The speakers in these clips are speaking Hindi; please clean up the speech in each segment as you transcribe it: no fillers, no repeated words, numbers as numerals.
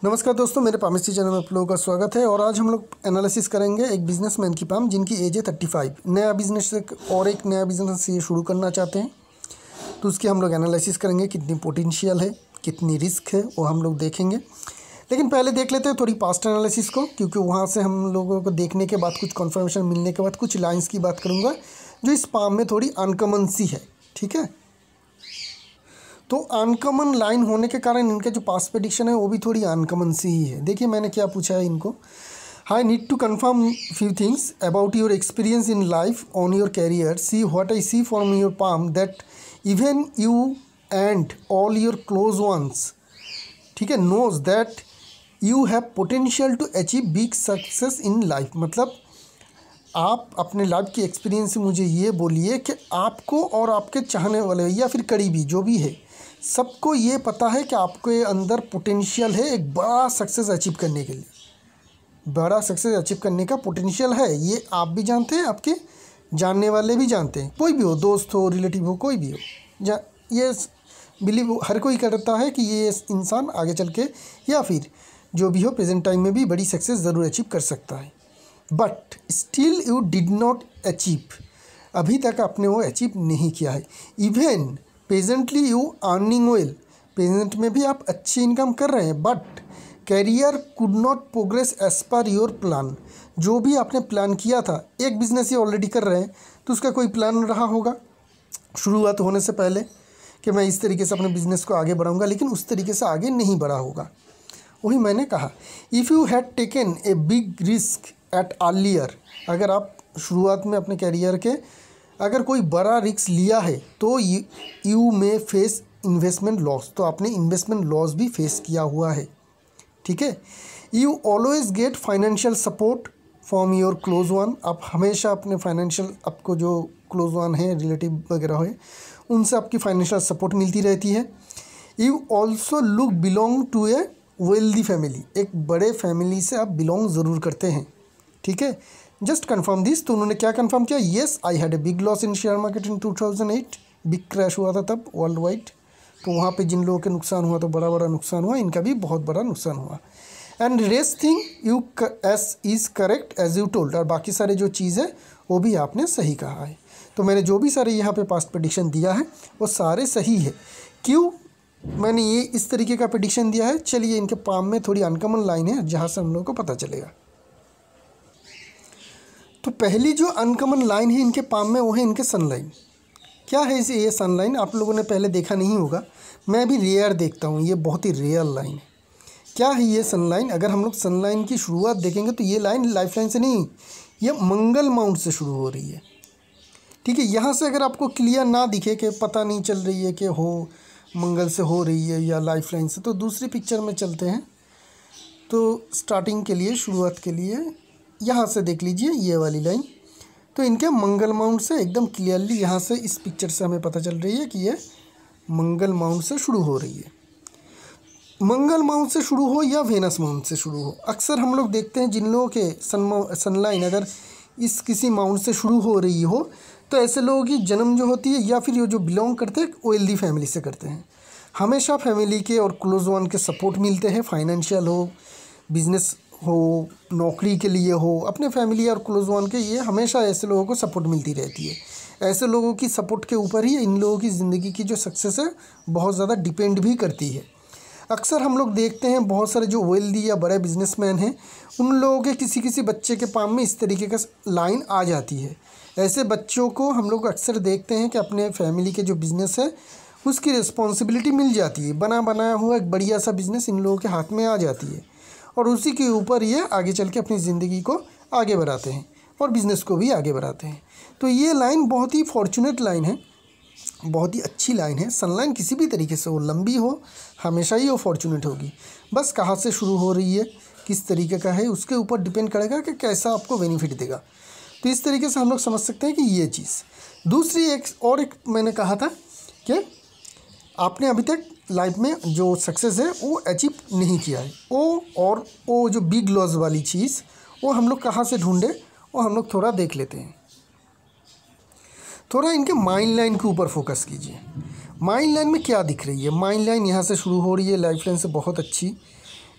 नमस्कार दोस्तों, मेरे पामिस्ट्री चैनल में आप लोगों का स्वागत है। और आज हम लोग एनालिसिस करेंगे एक बिजनेसमैन की पाम जिनकी एज है 35। नया बिजनेस और एक नया बिजनेस ये शुरू करना चाहते हैं, तो उसकी हम लोग एनालिसिस करेंगे। कितनी पोटेंशियल है, कितनी रिस्क है, वो हम लोग देखेंगे। लेकिन पहले देख लेते हैं थोड़ी पास्ट एनालिसिस को, क्योंकि वहाँ से हम लोगों को देखने के बाद, कुछ कन्फर्मेशन मिलने के बाद कुछ लाइन्स की बात करूँगा जो इस पाम में थोड़ी अनकॉमन सी है। ठीक है, तो अनकॉमन लाइन होने के कारण इनका जो पास्ट प्रेडिक्शन है वो भी थोड़ी अनकॉमन सी ही है। देखिए मैंने क्या पूछा है इनको। I need to confirm few things about your experience in life on your career. See what I see from your palm that even you and all your close ones, ठीक है, knows that you have potential to achieve big success in life. मतलब आप अपने लाइफ की एक्सपीरियंस से मुझे ये बोलिए कि आपको और आपके चाहने वाले या फिर करीबी जो भी है, सबको ये पता है कि आपके अंदर पोटेंशियल है एक बड़ा सक्सेस अचीव करने के लिए। बड़ा सक्सेस अचीव करने का पोटेंशियल है, ये आप भी जानते हैं, आपके जानने वाले भी जानते हैं। कोई भी हो, दोस्त हो, रिलेटिव हो, कोई भी हो, ये बिलीव हर कोई करता है कि ये इंसान आगे चल के या फिर जो भी हो प्रेजेंट टाइम में भी बड़ी सक्सेस ज़रूर अचीव कर सकता है। But still you did not achieve, अभी तक आपने वो अचीव नहीं किया है। Even presently you earning well, present में भी आप अच्छी इनकम कर रहे हैं, but career could not progress as per your plan. जो भी आपने प्लान किया था, एक बिजनेस ये ऑलरेडी कर रहे हैं तो उसका कोई प्लान रहा होगा शुरुआत होने से पहले कि मैं इस तरीके से अपने बिजनेस को आगे बढ़ाऊंगा, लेकिन उस तरीके से आगे नहीं बढ़ा होगा। वही मैंने कहा, if you had taken a big risk at earlier, अगर आप शुरुआत में अपने कैरियर के अगर कोई बड़ा रिस्क लिया है तो you may face investment loss, तो आपने इन्वेस्टमेंट लॉस भी फेस किया हुआ है। ठीक है, you always get financial support from your close one, आप हमेशा अपने फाइनेंशियल, आपको जो क्लोज वन है, रिलेटिव वगैरह है, उनसे आपकी फाइनेंशियल सपोर्ट मिलती रहती है। You also look belong to a wealthy family, एक बड़े फैमिली से आप बिलोंग ज़रूर करते हैं। ठीक है, जस्ट कन्फर्म दिस। तो उन्होंने क्या कन्फर्म किया, yes I had a big loss in share market in 2008, big crash हुआ था तब वर्ल्ड वाइड। तो वहाँ पे जिन लोगों के नुकसान हुआ तो बड़ा नुकसान हुआ, इनका भी बहुत बड़ा नुकसान हुआ। And rest thing you as is correct as you told, और बाकी सारे जो चीज़ है वो भी आपने सही कहा है। तो मैंने जो भी सारे यहाँ पे पास्ट प्रेडिक्शन दिया है वो सारे सही है। क्यों मैंने ये इस तरीके का प्रेडिक्शन दिया है, चलिए इनके पाम में थोड़ी अनकॉमन लाइन है जहाँ से हम लोगों को पता चलेगा। तो पहली जो अनकॉमन लाइन है इनके पाम में वो है इनके सनलाइन। क्या है इसे, ये सनलाइन आप लोगों ने पहले देखा नहीं होगा, मैं भी रेयर देखता हूँ, ये बहुत ही रेयर लाइन है। क्या है ये सनलाइन, अगर हम लोग सनलाइन की शुरुआत देखेंगे तो ये लाइन लाइफ लाइन से नहीं, ये मंगल माउंट से शुरू हो रही है। ठीक है, यहाँ से अगर आपको क्लियर ना दिखे कि पता नहीं चल रही है कि हो मंगल से हो रही है या लाइफ लाइन से, तो दूसरी पिक्चर में चलते हैं। तो स्टार्टिंग के लिए, शुरुआत के लिए यहाँ से देख लीजिए ये वाली लाइन, तो इनके मंगल माउंट से एकदम क्लियरली यहाँ से इस पिक्चर से हमें पता चल रही है कि ये मंगल माउंट से शुरू हो रही है। मंगल माउंट से शुरू हो या वेनस माउंट से शुरू हो, अक्सर हम लोग देखते हैं जिन लोगों के सनलाइन अगर इस किसी माउंट से शुरू हो रही हो तो ऐसे लोगों की जन्म जो होती है या फिर ये जो बिलोंग करते हैं वेल्दी फैमिली से करते हैं। हमेशा फैमिली के और क्लोज वन के सपोर्ट मिलते हैं, फाइनेंशियल हो, बिजनेस हो, नौकरी के लिए हो, अपने फैमिली और क्लोज वन के, ये हमेशा ऐसे लोगों को सपोर्ट मिलती रहती है। ऐसे लोगों की सपोर्ट के ऊपर ही इन लोगों की ज़िंदगी की जो सक्सेस है बहुत ज़्यादा डिपेंड भी करती है। अक्सर हम लोग देखते हैं बहुत सारे जो वेल्दी या बड़े बिजनेसमैन हैं, उन लोगों के किसी किसी बच्चे के पाम में इस तरीके का लाइन आ जाती है। ऐसे बच्चों को हम लोग अक्सर देखते हैं कि अपने फैमिली के जो बिज़नेस है उसकी रिस्पॉन्सिबिलिटी मिल जाती है, बनाया हुआ एक बढ़िया सा बिज़नेस इन लोगों के हाथ में आ जाती है, और उसी के ऊपर ये आगे चल के अपनी ज़िंदगी को आगे बढ़ाते हैं और बिज़नेस को भी आगे बढ़ाते हैं। तो ये लाइन बहुत ही फॉर्चुनेट लाइन है, बहुत ही अच्छी लाइन है। सनलाइन किसी भी तरीके से हो, लंबी हो, हमेशा ही वो फॉर्चुनेट होगी। बस कहाँ से शुरू हो रही है, किस तरीके का है, उसके ऊपर डिपेंड करेगा कि कैसा आपको बेनिफिट देगा। तो इस तरीके से हम लोग समझ सकते हैं कि ये चीज़। दूसरी एक मैंने कहा था कि आपने अभी तक लाइफ में जो सक्सेस है वो अचीव नहीं किया है, वो जो बिग लॉस वाली चीज़ वो हम लोग कहाँ से ढूंढे, वो हम लोग थोड़ा देख लेते हैं। थोड़ा इनके माइंड लाइन के ऊपर फोकस कीजिए। माइंड लाइन में क्या दिख रही है, माइंड लाइन यहाँ से शुरू हो रही है, लाइफ लाइन से बहुत अच्छी,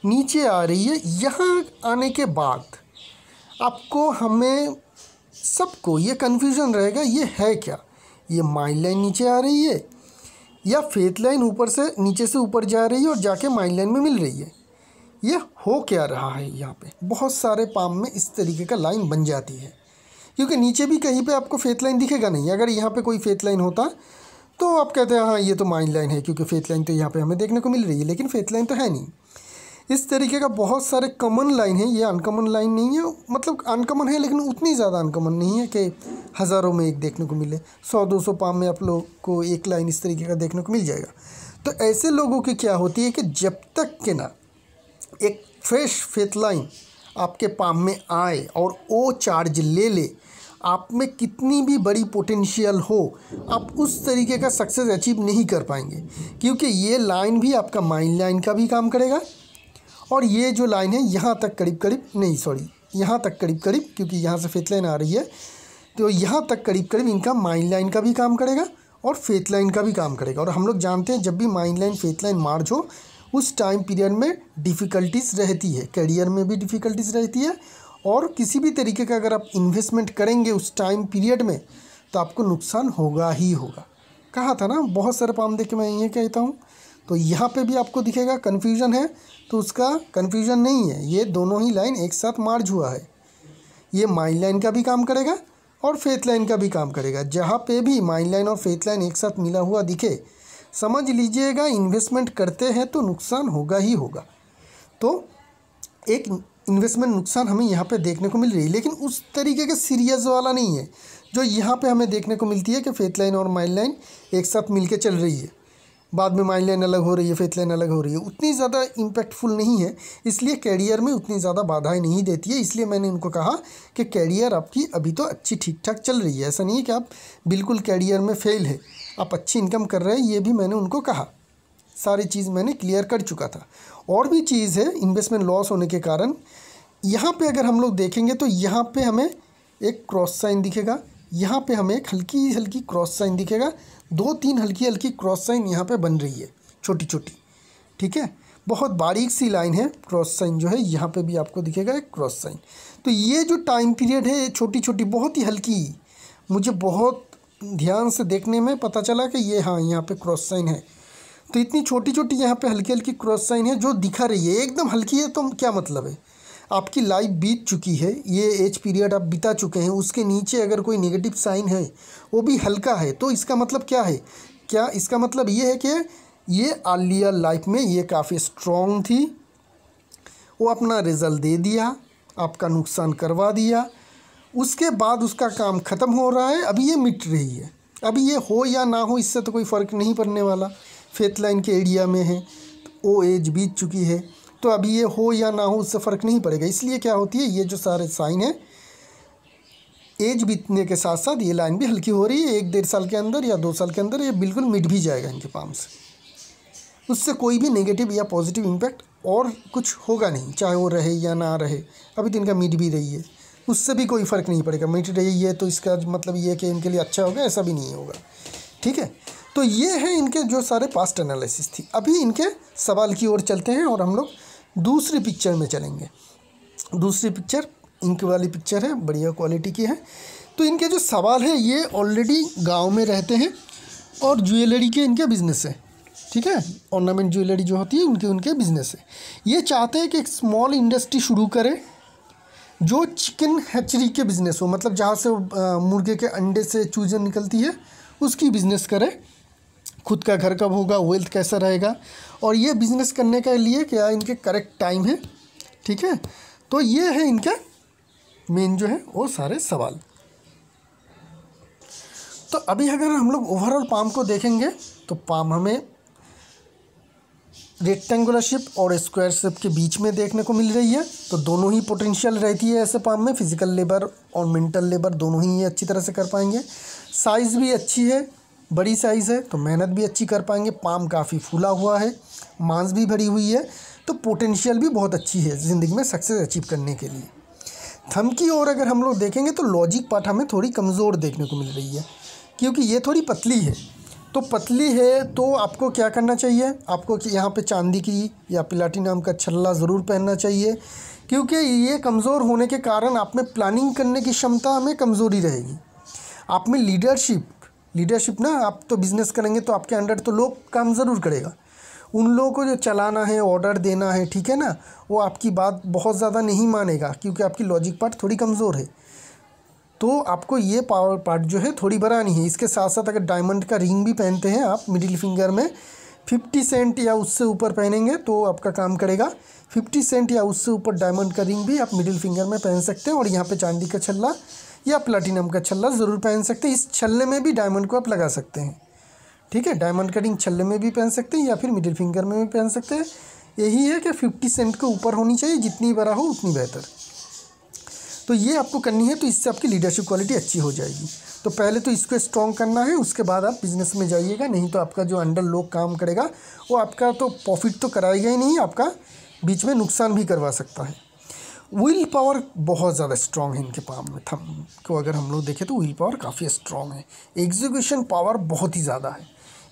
नीचे आ रही है। यहाँ आने के बाद आपको हमें सबको ये कन्फ्यूज़न रहेगा, ये है क्या, ये माइल लाइन नीचे आ रही है या फेथ लाइन ऊपर से नीचे से ऊपर जा रही है और जाके माइल लाइन में मिल रही है, ये हो क्या रहा है। यहाँ पे बहुत सारे पाम में इस तरीके का लाइन बन जाती है, क्योंकि नीचे भी कहीं पे आपको फेथ लाइन दिखेगा नहीं। अगर यहाँ पे कोई फेथ लाइन होता तो आप कहते हैं हाँ ये तो माइल लाइन है, क्योंकि फेथ लाइन तो यहाँ पे हमें देखने को मिल रही है, लेकिन फेथ लाइन तो है नहीं। इस तरीके का बहुत सारे कॉमन लाइन है, ये अनकॉमन लाइन नहीं है, मतलब अनकॉमन है लेकिन उतनी ज़्यादा अनकॉमन नहीं है कि हज़ारों में एक देखने को मिले। 100-200 पाम में आप लोग को एक लाइन इस तरीके का देखने को मिल जाएगा। तो ऐसे लोगों की क्या होती है कि जब तक के ना एक फ्रेश फेथ लाइन आपके पाम में आए और वो चार्ज ले ले, आप में कितनी भी बड़ी पोटेंशियल हो, आप उस तरीके का सक्सेस अचीव नहीं कर पाएंगे, क्योंकि ये लाइन भी आपका माइल लाइन का भी काम करेगा और ये जो लाइन है यहाँ तक यहाँ तक करीब करीब, क्योंकि यहाँ से फेथ लाइन आ रही है तो यहाँ तक करीब करीब इनका माइल लाइन का भी काम करेगा और फेथ लाइन का भी काम करेगा। और हम लोग जानते हैं जब भी माइल लाइन फेथ लाइन मार्च हो उस टाइम पीरियड में डिफ़िकल्टीज़ रहती है, करियर में भी डिफ़िकल्टीज़ रहती है, और किसी भी तरीके का अगर आप इन्वेस्टमेंट करेंगे उस टाइम पीरियड में तो आपको नुकसान होगा ही होगा। कहा था ना, बहुत सारे पाम देख के मैं ये कहता हूँ। तो यहाँ पे भी आपको दिखेगा कन्फ्यूजन है, तो उसका कन्फ्यूजन नहीं है, ये दोनों ही लाइन एक साथ मार्ज हुआ है। ये माइल लाइन का भी काम करेगा और फेथ लाइन का भी काम करेगा। जहाँ पे भी माइल लाइन और फेथ लाइन एक साथ मिला हुआ दिखे, समझ लीजिएगा इन्वेस्टमेंट करते हैं तो नुकसान होगा ही होगा। तो एक इन्वेस्टमेंट नुकसान हमें यहाँ पे देखने को मिल रही है, लेकिन उस तरीके का सीरियस वाला नहीं है जो यहाँ पे हमें देखने को मिलती है कि फेथ लाइन और माइल लाइन एक साथ मिलके चल रही है, बाद में माइल लाइन अलग हो रही है, फेथ लाइन अलग हो रही है। उतनी ज़्यादा इम्पैक्टफुल नहीं है, इसलिए कैरियर में उतनी ज़्यादा बाधाएं नहीं देती है। इसलिए मैंने उनको कहा कि कैरियर आपकी अभी तो अच्छी ठीक ठाक चल रही है, ऐसा नहीं है कि आप बिल्कुल कैरियर में फेल है, आप अच्छी इनकम कर रहे हैं, ये भी मैंने उनको कहा। सारी चीज़ मैंने क्लियर कर चुका था। और भी चीज़ है, इन्वेस्टमेंट लॉस होने के कारण यहाँ पे अगर हम लोग देखेंगे तो यहाँ पे हमें एक क्रॉस साइन दिखेगा, यहाँ पे हमें एक हल्की हल्की क्रॉस साइन दिखेगा, 2-3 हल्की हल्की क्रॉस साइन यहाँ पे बन रही है, छोटी छोटी, ठीक है, बहुत बारीक सी लाइन है। क्रॉस साइन जो है यहाँ पे भी आपको दिखेगा एक क्रॉस साइन। तो ये जो टाइम पीरियड है छोटी छोटी बहुत ही हल्की, मुझे बहुत ध्यान से देखने में पता चला कि ये हाँ यहाँ पे क्रॉस साइन है। तो इतनी छोटी छोटी यहाँ पे हल्की हल्की क्रॉस साइन है जो दिखा रही है, एकदम हल्की है। तो क्या मतलब है, आपकी लाइफ बीत चुकी है, ये एज पीरियड आप बिता चुके हैं, उसके नीचे अगर कोई नेगेटिव साइन है वो भी हल्का है, तो इसका मतलब क्या है, क्या इसका मतलब ये है कि ये अर्लियर लाइफ में ये काफ़ी स्ट्रॉन्ग थी, वो अपना रिज़ल्ट दे दिया, आपका नुकसान करवा दिया, उसके बाद उसका काम ख़त्म हो रहा है, अभी ये मिट रही है। अभी ये हो या ना हो इससे तो कोई फ़र्क नहीं पड़ने वाला, फेथ लाइन के एरिया में है, वो एज बीत चुकी है, तो अभी ये हो या ना हो उससे फ़र्क नहीं पड़ेगा। इसलिए क्या होती है, ये जो सारे साइन है एज बीतने के साथ साथ ये लाइन भी हल्की हो रही है, 1-1.5 साल के अंदर या 2 साल के अंदर ये बिल्कुल मिट भी जाएगा इनके पाम से, उससे कोई भी नेगेटिव या पॉजिटिव इम्पैक्ट और कुछ होगा नहीं, चाहे वो रहे या ना रहे। अभी तो इनका मिट भी रही है, उससे भी कोई फ़र्क नहीं पड़ेगा। मिट रही है तो इसका मतलब ये है कि इनके लिए अच्छा होगा, ऐसा भी नहीं होगा, ठीक है। तो ये है इनके जो सारे पास्ट एनालिसिस थी। अभी इनके सवाल की ओर चलते हैं और हम लोग दूसरी पिक्चर में चलेंगे। दूसरी पिक्चर इंक वाली पिक्चर है, बढ़िया क्वालिटी की है। तो इनके जो सवाल है, ये ऑलरेडी गांव में रहते हैं और ज्वेलरी के इनके बिज़नेस है, ठीक है, ऑर्नामेंट ज्वेलरी जो होती है उनके बिज़नेस है। ये चाहते हैं कि एक स्मॉल इंडस्ट्री शुरू करें जो चिकन हैचरी के बिज़नेस हो, मतलब जहाँ से मुर्गे के अंडे से चूज़ें निकलती है उसकी बिज़नेस करें। खुद का घर कब होगा, वेल्थ कैसा रहेगा, और ये बिज़नेस करने के लिए क्या इनके करेक्ट टाइम है, ठीक है। तो ये है इनका मेन जो है वो सारे सवाल। तो अभी अगर हम लोग ओवरऑल पाम को देखेंगे तो पाम हमें रेक्टेंगुलर शेप और स्क्वायर शेप के बीच में देखने को मिल रही है। तो दोनों ही पोटेंशियल रहती है ऐसे पाम में, फिजिकल लेबर और मेंटल लेबर दोनों ही ये अच्छी तरह से कर पाएंगे। साइज़ भी अच्छी है, बड़ी साइज़ है, तो मेहनत भी अच्छी कर पाएंगे। पाम काफ़ी फूला हुआ है, मांस भी भरी हुई है, तो पोटेंशियल भी बहुत अच्छी है ज़िंदगी में सक्सेस अचीव करने के लिए। थंब की ओर अगर हम लोग देखेंगे तो लॉजिक पार्ट हमें थोड़ी कमज़ोर देखने को मिल रही है, क्योंकि ये थोड़ी पतली है। तो पतली है तो आपको क्या करना चाहिए, आपको कि यहाँ पे चांदी की या प्लैटिनम का छल्ला ज़रूर पहनना चाहिए, क्योंकि ये कमज़ोर होने के कारण आप में प्लानिंग करने की क्षमता में कमज़ोरी रहेगी। आप में लीडरशिप ना, आप तो बिज़नेस करेंगे तो आपके अंडर तो लोग काम ज़रूर करेगा, उन लोगों को जो चलाना है, ऑर्डर देना है, ठीक है ना, वो आपकी बात बहुत ज़्यादा नहीं मानेगा क्योंकि आपकी लॉजिक पार्ट थोड़ी कमज़ोर है। तो आपको ये पावर पार्ट जो है थोड़ी बढ़ानी है। इसके साथ साथ अगर डायमंड का रिंग भी पहनते हैं आप मिडिल फिंगर में 50 सेंट या उससे ऊपर पहनेंगे तो आपका काम करेगा। 50 सेंट या उससे ऊपर डायमंड का रिंग भी आप मिडिल फिंगर में पहन सकते हैं, और यहाँ पे चांदी का छल्ला या प्लैटिनम का छल्ला ज़रूर पहन सकते हैं। इस छल्ले में भी डायमंड को आप लगा सकते हैं, ठीक है, डायमंड का रिंग छल्ले में भी पहन सकते हैं या फिर मिडिल फिंगर में भी पहन सकते हैं। यही है कि 50 सेंट के ऊपर होनी चाहिए, जितनी बड़ा हो उतनी बेहतर। तो ये आपको करनी है, तो इससे आपकी लीडरशिप क्वालिटी अच्छी हो जाएगी। तो पहले तो इसको स्ट्रॉन्ग करना है, उसके बाद आप बिज़नेस में जाइएगा, नहीं तो आपका जो अंडर लोग काम करेगा वो आपका तो प्रॉफिट तो कराएगा ही नहीं, आपका बीच में नुकसान भी करवा सकता है। विल पावर बहुत ज़्यादा स्ट्रॉन्ग है इनके पाम में, थंब को अगर हम लोग देखें तो विल पावर काफ़ी स्ट्रॉन्ग है। एग्जीक्यूशन पावर बहुत ही ज़्यादा है।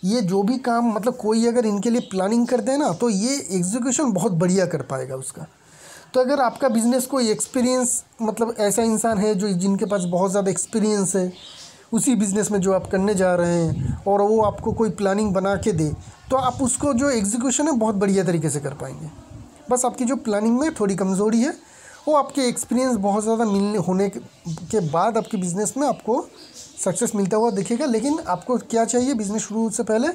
ये जो भी काम मतलब कोई अगर इनके लिए प्लानिंग कर दे ना, तो ये एग्जीक्यूशन बहुत बढ़िया कर पाएगा उसका। तो अगर आपका बिज़नेस कोई एक्सपीरियंस मतलब ऐसा इंसान है जो जिनके पास बहुत ज़्यादा एक्सपीरियंस है उसी बिज़नेस में जो आप करने जा रहे हैं, और वो आपको कोई प्लानिंग बना के दे, तो आप उसको जो एग्जीक्यूशन है बहुत बढ़िया तरीके से कर पाएंगे। बस आपकी जो प्लानिंग में थोड़ी कमज़ोरी है, वो आपके एक्सपीरियंस बहुत ज़्यादा मिलने होने के बाद आपके बिज़नेस में आपको सक्सेस मिलता हुआ दिखेगा। लेकिन आपको क्या चाहिए, बिज़नेस शुरू से पहले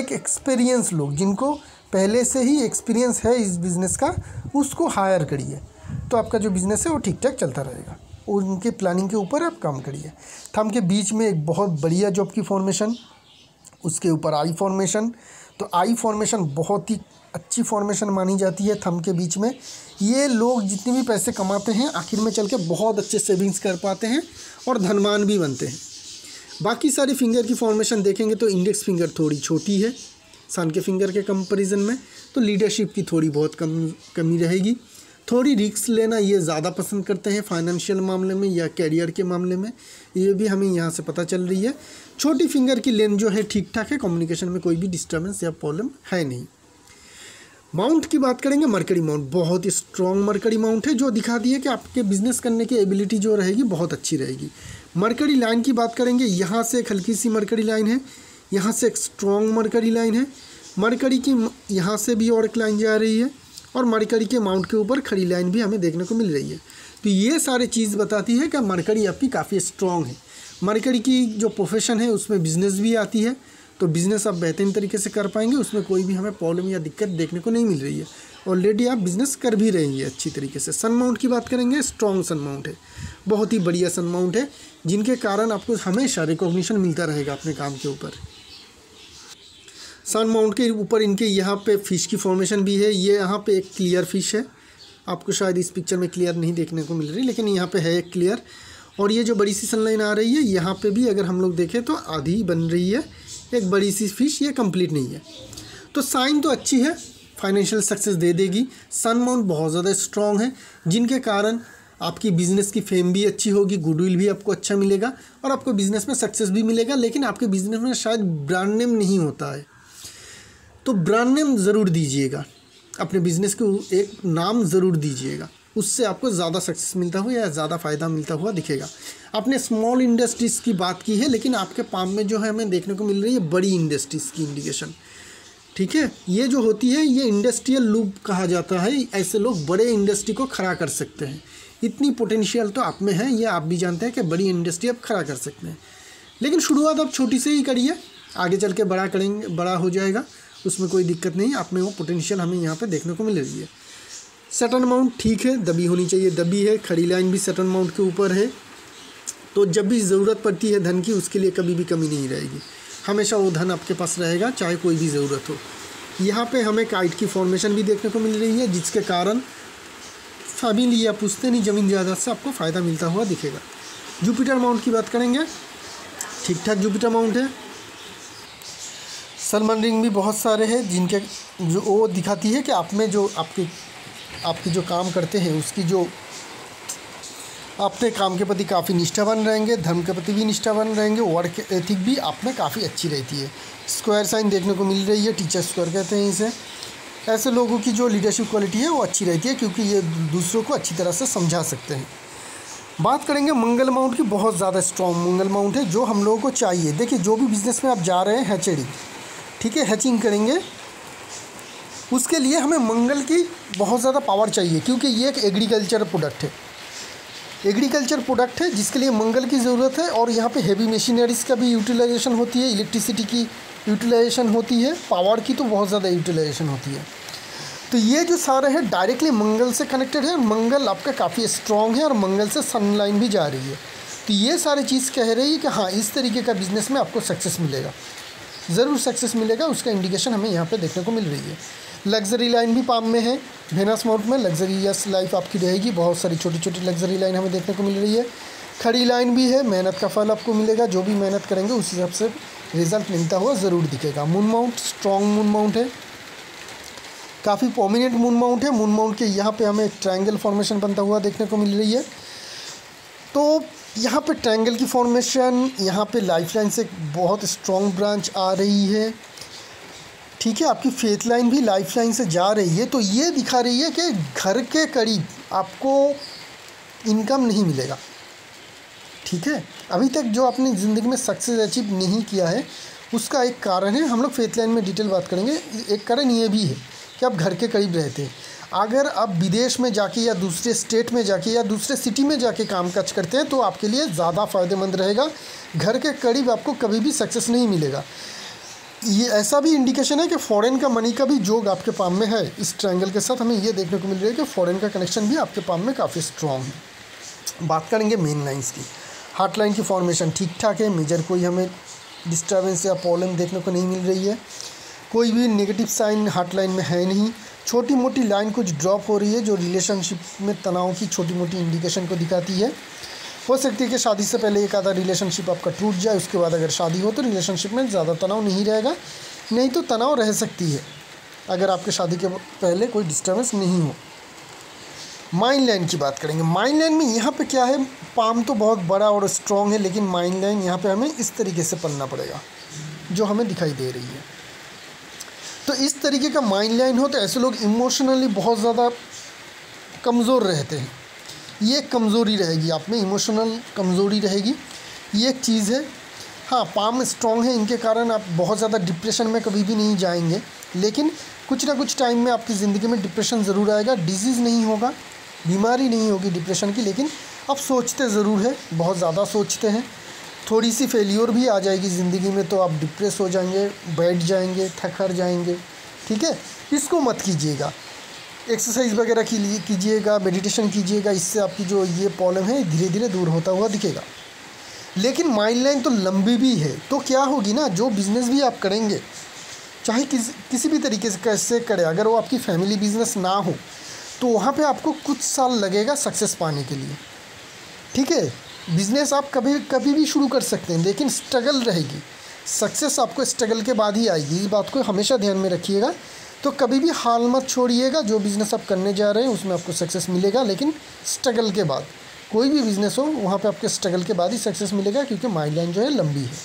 एक एक्सपीरियंस लोग, जिनको पहले से ही एक्सपीरियंस है इस बिज़नेस का, उसको हायर करिए, तो आपका जो बिज़नेस है वो ठीक ठाक चलता रहेगा। उनके प्लानिंग के ऊपर आप काम करिए। थंब के बीच में एक बहुत बढ़िया जॉब की फॉर्मेशन, उसके ऊपर आई फॉर्मेशन। तो आई फॉर्मेशन बहुत ही अच्छी फॉर्मेशन मानी जाती है थंब के बीच में। ये लोग जितने भी पैसे कमाते हैं आखिर में चल के बहुत अच्छे सेविंग्स कर पाते हैं और धनवान भी बनते हैं। बाकी सारी फिंगर की फॉर्मेशन देखेंगे तो इंडेक्स फिंगर थोड़ी छोटी है सन के फिंगर के कंपैरिजन में, तो लीडरशिप की थोड़ी बहुत कमी रहेगी। थोड़ी रिस्क लेना ये ज़्यादा पसंद करते हैं फाइनेंशियल मामले में या कैरियर के मामले में, ये भी हमें यहाँ से पता चल रही है। छोटी फिंगर की लेंथ जो है ठीक ठाक है, कम्युनिकेशन में कोई भी डिस्टर्बेंस या प्रॉब्लम है नहीं। माउंट की बात करेंगे, मरकरी माउंट बहुत ही स्ट्रॉन्ग मरकरी माउंट है, जो दिखा दी है कि आपके बिजनेस करने की एबिलिटी जो रहेगी बहुत अच्छी रहेगी। मरकरी लाइन की बात करेंगे, यहाँ से एक हल्की सी मरकरी लाइन है, यहाँ से एक स्ट्रॉन्ग मरकरी लाइन है, मरकरी की यहाँ से भी और एक लाइन जा रही है, और मरकरी के माउंट के ऊपर खड़ी लाइन भी हमें देखने को मिल रही है। तो ये सारी चीज़ बताती है कि मरकरी आपकी काफ़ी स्ट्रॉन्ग है। मरकरी की जो प्रोफेशन है उसमें बिज़नेस भी आती है, तो बिज़नेस आप बेहतरीन तरीके से कर पाएंगे, उसमें कोई भी हमें प्रॉब्लम या दिक्कत देखने को नहीं मिल रही है। ऑलरेडी आप बिज़नेस कर भी रहेंगे अच्छी तरीके से। सन माउंट की बात करेंगे, स्ट्रॉन्ग सन माउंट है, बहुत ही बढ़िया सन माउंट है, जिनके कारण आपको हमेशा रिकॉग्निशन मिलता रहेगा अपने काम के ऊपर। सन माउंट के ऊपर इनके यहाँ पे फिश की फॉर्मेशन भी है। ये यहाँ पे एक क्लियर फिश है, आपको शायद इस पिक्चर में क्लियर नहीं देखने को मिल रही, लेकिन यहाँ पे है एक क्लियर। और ये जो बड़ी सी सनलाइन आ रही है, यहाँ पे भी अगर हम लोग देखें तो आधी बन रही है, एक बड़ी सी फिश, ये कंप्लीट नहीं है। तो साइन तो अच्छी है, फाइनेंशियल सक्सेस दे देगी। सन माउंट बहुत ज़्यादा स्ट्रॉन्ग है, जिनके कारण आपकी बिज़नेस की फेम भी अच्छी होगी, गुडविल भी आपको अच्छा मिलेगा, और आपको बिज़नेस में सक्सेस भी मिलेगा। लेकिन आपके बिज़नेस में शायद ब्रांड नेम नहीं होता है, तो ब्रांड नेम ज़रूर दीजिएगा, अपने बिज़नेस को एक नाम ज़रूर दीजिएगा, उससे आपको ज़्यादा सक्सेस मिलता हुआ या ज़्यादा फ़ायदा मिलता हुआ दिखेगा। आपने स्मॉल इंडस्ट्रीज़ की बात की है, लेकिन आपके पाम में जो है हमें देखने को मिल रही है बड़ी इंडस्ट्रीज़ की इंडिकेशन, ठीक है। ये जो होती है ये इंडस्ट्रियल लूप कहा जाता है, ऐसे लोग बड़े इंडस्ट्री को खड़ा कर सकते हैं। इतनी पोटेंशियल तो आप में है, ये आप भी जानते हैं कि बड़ी इंडस्ट्री आप खड़ा कर सकते हैं। लेकिन शुरुआत आप छोटी से ही करिए, आगे चल के बड़ा करेंगे, बड़ा हो जाएगा, उसमें कोई दिक्कत नहीं। आप में वो पोटेंशियल हमें यहाँ पे देखने को मिल रही है। सटन माउंट ठीक है, दबी होनी चाहिए, दबी है। खड़ी लाइन भी सटन माउंट के ऊपर है, तो जब भी ज़रूरत पड़ती है धन की, उसके लिए कभी भी कमी नहीं रहेगी, हमेशा वो धन आपके पास रहेगा, चाहे कोई भी ज़रूरत हो। यहाँ पे हमें काइट की फॉर्मेशन भी देखने को मिल रही है, जिसके कारण फैमिली या पुश्तैनी ज़मीन जायदाद से आपको फ़ायदा मिलता हुआ दिखेगा। जुपिटर माउंट की बात करेंगे, ठीक ठाक जुपिटर माउंट है। सलमान रिंग भी बहुत सारे हैं, जिनके जो वो दिखाती है कि आप में जो आपकी जो काम करते हैं उसकी जो अपने काम के प्रति काफ़ी निष्ठावान रहेंगे, धर्म के प्रति भी निष्ठावान रहेंगे, वर्क एथिक भी आप में काफ़ी अच्छी रहती है। स्क्वायर साइन देखने को मिल रही है, टीचर स्क्वायर कहते हैं इसे। ऐसे लोगों की जो लीडरशिप क्वालिटी है वो अच्छी रहती है, क्योंकि ये दूसरों को अच्छी तरह से समझा सकते हैं। बात करेंगे मंगल माउंट की, बहुत ज़्यादा स्ट्रॉन्ग मंगल माउंट है जो हम लोगों को चाहिए। देखिए, जो भी बिज़नेस में आप जा रहे हैं, हैचेरी, ठीक है, हैचिंग करेंगे, उसके लिए हमें मंगल की बहुत ज़्यादा पावर चाहिए, क्योंकि ये एक एग्रीकल्चर प्रोडक्ट है। एग्रीकल्चर प्रोडक्ट है जिसके लिए मंगल की ज़रूरत है। और यहाँ पे हेवी मशीनरीज़ का भी यूटिलाइजेशन होती है, इलेक्ट्रिसिटी की यूटिलाइजेशन होती है, पावर की तो बहुत ज़्यादा यूटिलाइजेशन होती है। तो ये जो सारे हैं डायरेक्टली मंगल से कनेक्टेड है। मंगल आपका काफ़ी स्ट्रॉन्ग है और मंगल से सनलाइन भी जा रही है। तो ये सारी चीज़ कह रही है कि हाँ, इस तरीके का बिज़नेस में आपको सक्सेस मिलेगा, ज़रूर सक्सेस मिलेगा। उसका इंडिकेशन हमें यहाँ पे देखने को मिल रही है। लग्जरी लाइन भी पाम में है, वेनस माउंट में लग्जरियस लाइफ आपकी रहेगी। बहुत सारी छोटी छोटी लग्जरी लाइन हमें देखने को मिल रही है। खड़ी लाइन भी है, मेहनत का फल आपको मिलेगा। जो भी मेहनत करेंगे उस हिसाब से रिजल्ट मिलता हुआ ज़रूर दिखेगा। Moon mount strong moon mount है, काफ़ी प्रोमिनेंट मून माउंट है। मून माउंट के यहाँ पे हमें एक ट्रायंगल फॉर्मेशन बनता हुआ देखने को मिल रही है। तो यहाँ पे ट्रायंगल की फॉर्मेशन, यहाँ पे लाइफ लाइन से बहुत स्ट्रॉन्ग ब्रांच आ रही है, ठीक है। आपकी फेथ लाइन भी लाइफ लाइन से जा रही है। तो ये दिखा रही है कि घर के करीब आपको इनकम नहीं मिलेगा, ठीक है। अभी तक जो अपनी ज़िंदगी में सक्सेस अचीव नहीं किया है उसका एक कारण है, हम लोग फेथ लाइन में डिटेल बात करेंगे। एक कारण ये भी है कि आप घर के करीब रहते हैं। अगर आप विदेश में जाके या दूसरे स्टेट में जाके या दूसरे सिटी में जाके काम काज करते हैं तो आपके लिए ज़्यादा फ़ायदेमंद रहेगा। घर के करीब आपको कभी भी सक्सेस नहीं मिलेगा। ये ऐसा भी इंडिकेशन है कि फॉरेन का मनी का भी जोग आपके पाम में है। इस ट्रायंगल के साथ हमें ये देखने को मिल रहा है कि फॉरेन का कनेक्शन भी आपके पाम में काफ़ी स्ट्रॉन्ग है। बात करेंगे मेन लाइंस की। हार्ट लाइन की फॉर्मेशन ठीक ठाक है, मेजर कोई हमें डिस्टर्बेंस या प्रॉब्लम देखने को नहीं मिल रही है। कोई भी नेगेटिव साइन हार्ट लाइन में है नहीं। छोटी मोटी लाइन कुछ ड्रॉप हो रही है जो रिलेशनशिप में तनाव की छोटी मोटी इंडिकेशन को दिखाती है। हो सकती है कि शादी से पहले एक आधा रिलेशनशिप आपका टूट जाए, उसके बाद अगर शादी हो तो रिलेशनशिप में ज़्यादा तनाव नहीं रहेगा, नहीं तो तनाव रह सकती है अगर आपके शादी के पहले कोई डिस्टर्बेंस नहीं हो। माइंड लाइन की बात करेंगे। माइंड लाइन में यहाँ पे क्या है, पाम तो बहुत बड़ा और स्ट्रॉन्ग है, लेकिन माइंड लाइन यहाँ पे हमें इस तरीके से पलना पड़ेगा जो हमें दिखाई दे रही है। तो इस तरीके का माइंड लाइन हो तो ऐसे लोग इमोशनली बहुत ज़्यादा कमज़ोर रहते हैं। ये कमज़ोरी रहेगी आप में, इमोशनल कमज़ोरी रहेगी, ये एक चीज़ है। हाँ, पाम स्ट्रॉन्ग है, इनके कारण आप बहुत ज़्यादा डिप्रेशन में कभी भी नहीं जाएंगे, लेकिन कुछ ना कुछ टाइम में आपकी ज़िंदगी में डिप्रेशन ज़रूर आएगा। डिजीज़ नहीं होगा, बीमारी नहीं होगी डिप्रेशन की, लेकिन आप सोचते ज़रूर है, बहुत ज़्यादा सोचते हैं। थोड़ी सी फेलियर भी आ जाएगी ज़िंदगी में तो आप डिप्रेस हो जाएंगे, बैठ जाएंगे, थक हार जाएंगे, ठीक है। इसको मत कीजिएगा। एक्सरसाइज वगैरह कीजिएगा, मेडिटेशन कीजिएगा, इससे आपकी जो ये प्रॉब्लम है धीरे धीरे दूर होता हुआ दिखेगा। लेकिन माइंड लाइन तो लंबी भी है, तो क्या होगी ना, जो बिज़नेस भी आप करेंगे, चाहे किसी भी तरीके से कैसे करें, अगर वो आपकी फैमिली बिजनेस ना हो तो वहाँ पे आपको कुछ साल लगेगा सक्सेस पाने के लिए, ठीक है। बिज़नेस आप कभी भी शुरू कर सकते हैं, लेकिन स्ट्रगल रहेगी। सक्सेस आपको स्ट्रगल के बाद ही आएगी, इस बात को हमेशा ध्यान में रखिएगा। तो कभी भी हाल मत छोड़िएगा, जो बिज़नेस आप करने जा रहे हैं उसमें आपको सक्सेस मिलेगा, लेकिन स्ट्रगल के बाद। कोई भी बिज़नेस हो वहाँ पे आपके स्ट्रगल के बाद ही सक्सेस मिलेगा, क्योंकि माइंड लाइन जो है लंबी है।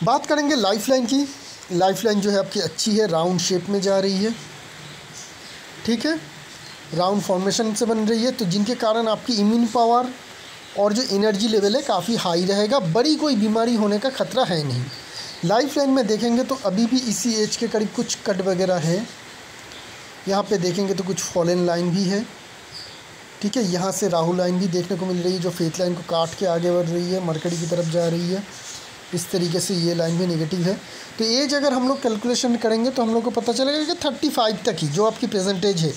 बात करेंगे लाइफ लाइन की। लाइफ लाइन जो है आपकी अच्छी है, राउंड शेप में जा रही है, ठीक है, राउंड फॉर्मेशन से बन रही है, तो जिनके कारण आपकी इम्यून पावर और जो एनर्जी लेवल है काफ़ी हाई रहेगा। बड़ी कोई बीमारी होने का खतरा है नहीं। लाइफ लाइन में देखेंगे तो अभी भी इसी एज के करीब कुछ कट वगैरह है। यहाँ पे देखेंगे तो कुछ फॉलन लाइन भी है, ठीक है। यहाँ से राहु लाइन भी देखने को मिल रही है जो फेथ लाइन को काट के आगे बढ़ रही है, मरकरी की तरफ जा रही है। इस तरीके से ये लाइन भी नेगेटिव है। तो एज अगर हम लोग कैलकुलेशन करेंगे तो हम लोग को पता चलेगा कि 35 तक ही जो आपकी प्रेजेंट एज है,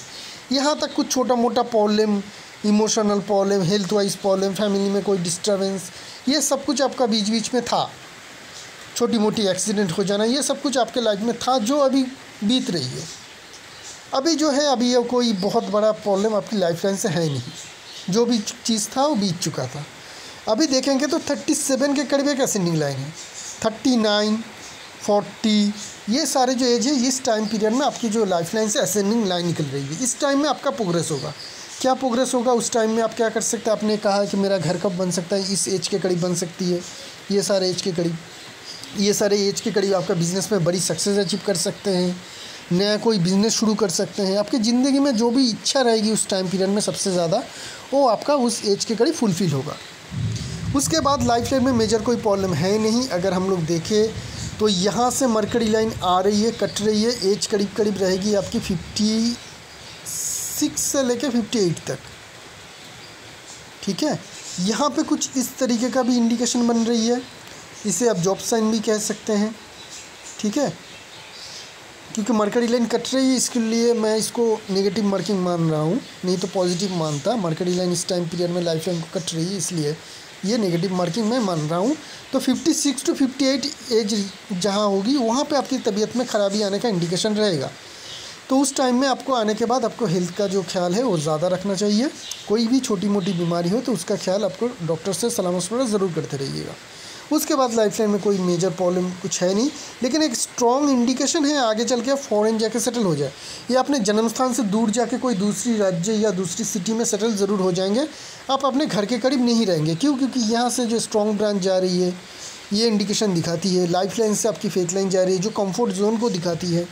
यहाँ तक कुछ छोटा मोटा problem, emotional problem, health wise problem, family में कोई डिस्टर्बेंस, ये सब कुछ आपका बीच बीच में था। छोटी मोटी एक्सीडेंट हो जाना, ये सब कुछ आपके लाइफ में था जो अभी बीत रही है। अभी जो है, अभी ये कोई बहुत बड़ा प्रॉब्लम आपकी लाइफ लाइन से है नहीं, जो भी चीज़ था वो बीत चुका था। अभी देखेंगे तो 37 के करीब एक असेंडिंग लाइन है। 39, 40, ये सारे जो एज है, इस टाइम पीरियड में आपकी जो लाइफ लाइन से असेंडिंग लाइन निकल रही है। इस टाइम में आपका प्रोग्रेस होगा। क्या प्रोग्रेस होगा उस टाइम में आप क्या कर सकते हैं। आपने कहा कि मेरा घर कब बन सकता है, इस एज के करीब बन सकती है, ये सारे एज के करीब आपका बिज़नेस में बड़ी सक्सेस अचीव कर सकते हैं, नया कोई बिज़नेस शुरू कर सकते हैं। आपकी ज़िंदगी में जो भी इच्छा रहेगी उस टाइम पीरियड में सबसे ज़्यादा, वो आपका उस एज के करीब फुलफ़िल होगा। उसके बाद लाइफ लाइन में मेजर कोई प्रॉब्लम है नहीं। अगर हम लोग देखें तो यहाँ से मरकरी लाइन आ रही है, कट रही है, एज करीब करीब रहेगी आपकी 56 से लेके 58 तक, ठीक है। यहाँ पे कुछ इस तरीके का भी इंडिकेशन बन रही है, इसे आप जॉब साइन भी कह सकते हैं, ठीक है। क्योंकि मरकरी लाइन कट रही है इसके लिए मैं इसको नेगेटिव मार्किंग मान रहा हूँ, नहीं तो पॉजिटिव मानता। मरकरी लाइन इस टाइम पीरियड में लाइफ लाइन को कट रही है, इसलिए ये नेगेटिव मार्किंग मैं मान रहा हूँ। तो 56 to 58 एज जहाँ होगी वहाँ पे आपकी तबीयत में ख़राबी आने का इंडिकेशन रहेगा। तो उस टाइम में आपको आने के बाद आपको हेल्थ का जो ख्याल है वो ज़्यादा रखना चाहिए। कोई भी छोटी मोटी बीमारी हो तो उसका ख्याल आपको डॉक्टर से सलाह मशवरा ज़रूर करते रहिएगा। उसके बाद लाइफ लाइन में कोई मेजर प्रॉब्लम कुछ है नहीं, लेकिन एक स्ट्रॉन्ग इंडिकेशन है आगे चल के फॉरेन जाके सेटल हो जाए, या अपने जन्म स्थान से दूर जाके कोई दूसरी राज्य या दूसरी सिटी में सेटल ज़रूर हो जाएंगे। आप अपने घर के करीब नहीं रहेंगे। क्यों? क्योंकि यहाँ से जो स्ट्रॉन्ग ब्रांच जा रही है ये इंडिकेशन दिखाती है। लाइफ लाइन से आपकी फेथ लाइन जा रही है जो कम्फर्ट जोन को दिखाती है।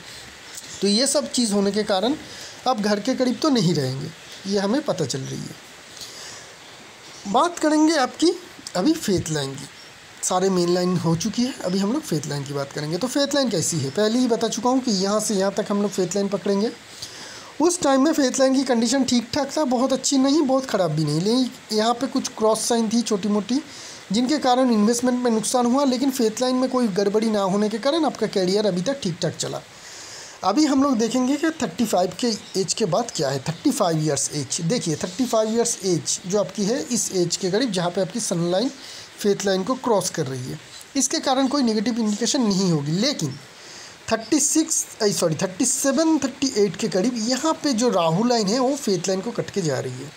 तो ये सब चीज़ होने के कारण आप घर के करीब तो नहीं रहेंगे, ये हमें पता चल रही है। बात करेंगे आपकी अभी फेथ लाइन की। सारे मेन लाइन हो चुकी है, अभी हम लोग फेथ लाइन की बात करेंगे। तो फेथ लाइन कैसी है पहले ही बता चुका हूँ कि यहाँ से यहाँ तक हम लोग फेथ लाइन पकड़ेंगे। उस टाइम में फेथ लाइन की कंडीशन ठीक ठाक था, बहुत अच्छी नहीं बहुत ख़राब भी नहीं, लेकिन यहाँ पे कुछ क्रॉस साइन थी छोटी मोटी जिनके कारण इन्वेस्टमेंट में नुकसान हुआ। लेकिन फेथ लाइन में कोई गड़बड़ी ना होने के कारण आपका कैरियर अभी तक ठीक ठाक चला। अभी हम लोग देखेंगे कि 35 के एज के बाद क्या है। 35 ईयर्स एज, देखिए 35 ईयर्स एज जो आपकी है इस एज के करीब जहाँ पे आपकी सन लाइन फेथ लाइन को क्रॉस कर रही है, इसके कारण कोई नेगेटिव इंडिकेशन नहीं होगी। लेकिन 37, 38 के करीब यहाँ पे जो राहु लाइन है वो फेथ लाइन को कट के जा रही है।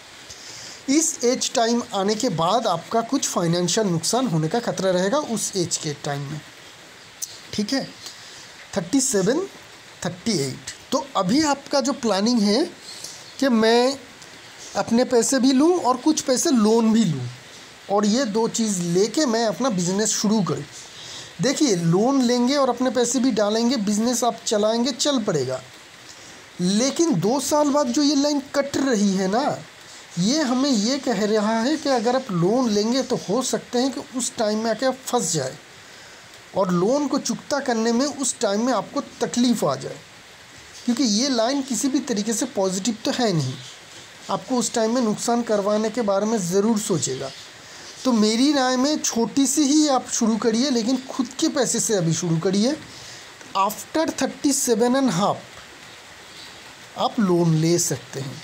इस एज टाइम आने के बाद आपका कुछ फाइनेंशियल नुकसान होने का खतरा रहेगा उस एज के टाइम में, ठीक है। 37, 38 तो अभी आपका जो प्लानिंग है कि मैं अपने पैसे भी लूँ और कुछ पैसे लोन भी लूँ और ये दो चीज़ लेके मैं अपना बिज़नेस शुरू करूँ। देखिए लोन लेंगे और अपने पैसे भी डालेंगे, बिज़नेस आप चलाएंगे, चल पड़ेगा। लेकिन 2 साल बाद जो ये लाइन कट रही है ना, ये हमें ये कह रहा है कि अगर आप लोन लेंगे तो हो सकते हैं कि उस टाइम में आके आप फंस जाए और लोन को चुकता करने में उस टाइम में आपको तकलीफ़ आ जाए, क्योंकि ये लाइन किसी भी तरीके से पॉजिटिव तो है नहीं। आपको उस टाइम में नुकसान करवाने के बारे में ज़रूर सोचेगा। तो मेरी राय में छोटी सी ही आप शुरू करिए, लेकिन खुद के पैसे से अभी शुरू करिए। आफ्टर 37.5 आप लोन ले सकते हैं,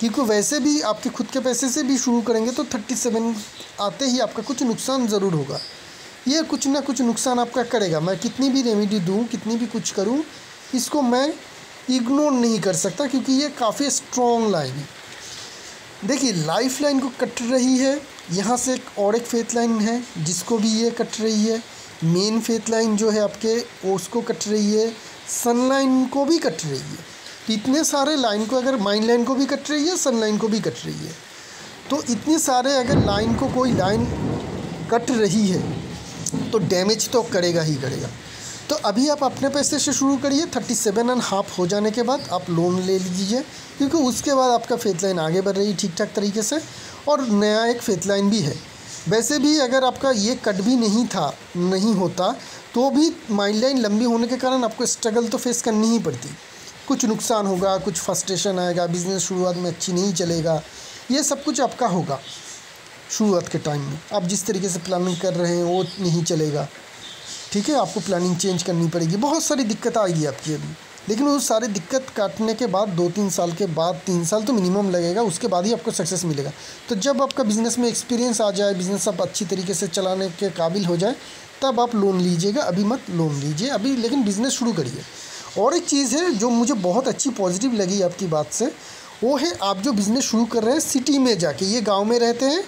क्योंकि वैसे भी आपके खुद के पैसे से भी शुरू करेंगे तो 37 आते ही आपका कुछ नुकसान ज़रूर होगा। ये कुछ ना कुछ नुकसान आपका करेगा। मैं कितनी भी रेमेडी दूँ, कितनी भी कुछ करूँ, इसको मैं इग्नोर नहीं कर सकता, क्योंकि ये काफ़ी स्ट्रॉन्ग लाइन है। देखिए लाइफ लाइन को कट रही है, यहाँ से एक फेथ लाइन है जिसको भी ये कट रही है। मेन फेथ लाइन जो है आपके उसको कट रही है, सन लाइन को भी कट रही है। तो इतने सारे लाइन को, अगर माइंड लाइन को भी कट रही है, सन लाइन को भी कट रही है, तो इतने सारे अगर लाइन को कोई लाइन कट रही है तो डैमेज तो करेगा ही करेगा। तो अभी आप अपने पैसे से शुरू करिए। 37.5 हो जाने के बाद आप लोन ले लीजिए, क्योंकि उसके बाद आपका फेथ लाइन आगे बढ़ रही है ठीक ठाक तरीके से और नया एक फेथ लाइन भी है। वैसे भी अगर आपका ये कट भी नहीं होता तो भी माइंड लाइन लंबी होने के कारण आपको स्ट्रगल तो फेस करनी ही पड़ती। कुछ नुकसान होगा, कुछ फ्रस्ट्रेशन आएगा, बिज़नेस शुरुआत में अच्छी नहीं चलेगा, ये सब कुछ आपका होगा। शुरुआत के टाइम में आप जिस तरीके से प्लानिंग कर रहे हैं वो नहीं चलेगा, ठीक है। आपको प्लानिंग चेंज करनी पड़ेगी, बहुत सारी दिक्कत आएगी आपकी अभी। लेकिन वो सारी दिक्कत काटने के बाद 2-3 साल के बाद, 3 साल तो मिनिमम लगेगा, उसके बाद ही आपको सक्सेस मिलेगा। तो जब आपका बिज़नेस में एक्सपीरियंस आ जाए, बिज़नेस आप अच्छी तरीके से चलाने के काबिल हो जाए, तब आप लोन लीजिएगा। अभी मत लोन लीजिए अभी, लेकिन बिज़नेस शुरू करिए। और एक चीज़ है जो मुझे बहुत अच्छी पॉजिटिव लगी आपकी बात से, वो है आप जो बिज़नेस शुरू कर रहे हैं सिटी में जाके। ये गाँव में रहते हैं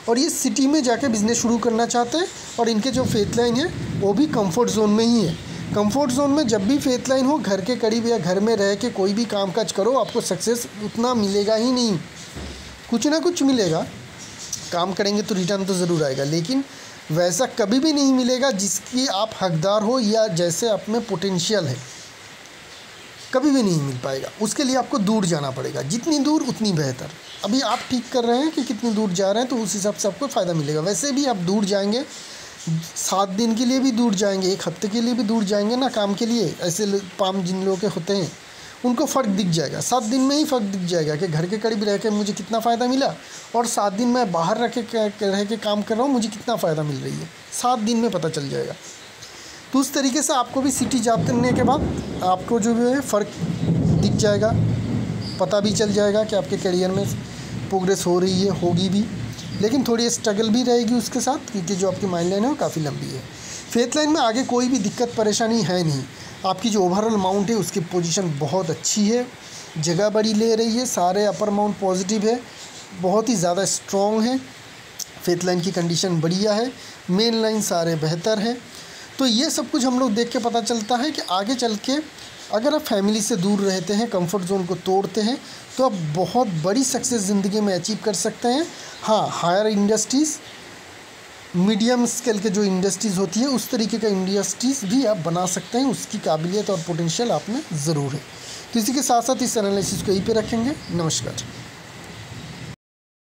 और ये सिटी में जाके बिज़नेस शुरू करना चाहते हैं, और इनके जो फेथ लाइन है वो भी कंफर्ट जोन में ही है। कंफर्ट जोन में जब भी फेथ लाइन हो, घर के करीब या घर में रह के कोई भी कामकाज करो, आपको सक्सेस उतना मिलेगा ही नहीं। कुछ ना कुछ मिलेगा, काम करेंगे तो रिटर्न तो ज़रूर आएगा, लेकिन वैसा कभी भी नहीं मिलेगा जिसकी आप हकदार हो या जैसे आप में पोटेंशियल है, कभी भी नहीं मिल पाएगा। उसके लिए आपको दूर जाना पड़ेगा, जितनी दूर उतनी बेहतर। अभी आप ठीक कर रहे हैं कि कितनी दूर जा रहे हैं, तो उस हिसाब से आपको फ़ायदा मिलेगा। वैसे भी आप दूर जाएंगे, 7 दिन के लिए भी दूर जाएंगे, 1 हफ्ते के लिए भी दूर जाएंगे ना काम के लिए, ऐसे पाम जिन लोगों के होते हैं उनको फ़र्क दिख जाएगा। 7 दिन में ही फ़र्क दिख जाएगा कि घर के करीब रह के मुझे कितना फ़ायदा मिला, और 7 दिन मैं बाहर रह के काम कर रहा हूँ, मुझे कितना फ़ायदा मिल रही है, 7 दिन में पता चल जाएगा। तो उस तरीके से आपको भी सिटी जॉब करने के बाद आपको जो है फ़र्क दिख जाएगा, पता भी चल जाएगा कि आपके करियर में प्रोग्रेस हो रही है, होगी भी, लेकिन थोड़ी स्ट्रगल भी रहेगी उसके साथ, क्योंकि जो आपकी माइंड लाइन है वो काफ़ी लंबी है। फेथ लाइन में आगे कोई भी दिक्कत परेशानी है नहीं। आपकी जो ओवरऑल माउंट है उसकी पोजीशन बहुत अच्छी है, जगह बड़ी ले रही है, सारे अपर माउंट पॉजिटिव है, बहुत ही ज़्यादा स्ट्रॉन्ग है। फेथ लाइन की कंडीशन बढ़िया है, मेन लाइन सारे बेहतर है। तो ये सब कुछ हम लोग देख के पता चलता है कि आगे चल के अगर आप फैमिली से दूर रहते हैं, कंफर्ट जोन को तोड़ते हैं, तो आप बहुत बड़ी सक्सेस ज़िंदगी में अचीव कर सकते हैं। हाँ, हायर इंडस्ट्रीज़, मीडियम स्केल के जो इंडस्ट्रीज़ होती है उस तरीके का इंडस्ट्रीज़ भी आप बना सकते हैं, उसकी काबिलियत और पोटेंशियल आप में ज़रूर है। तो इसी के साथ साथ इस एनालिसिस को यहीं पे रखेंगे। नमस्कार।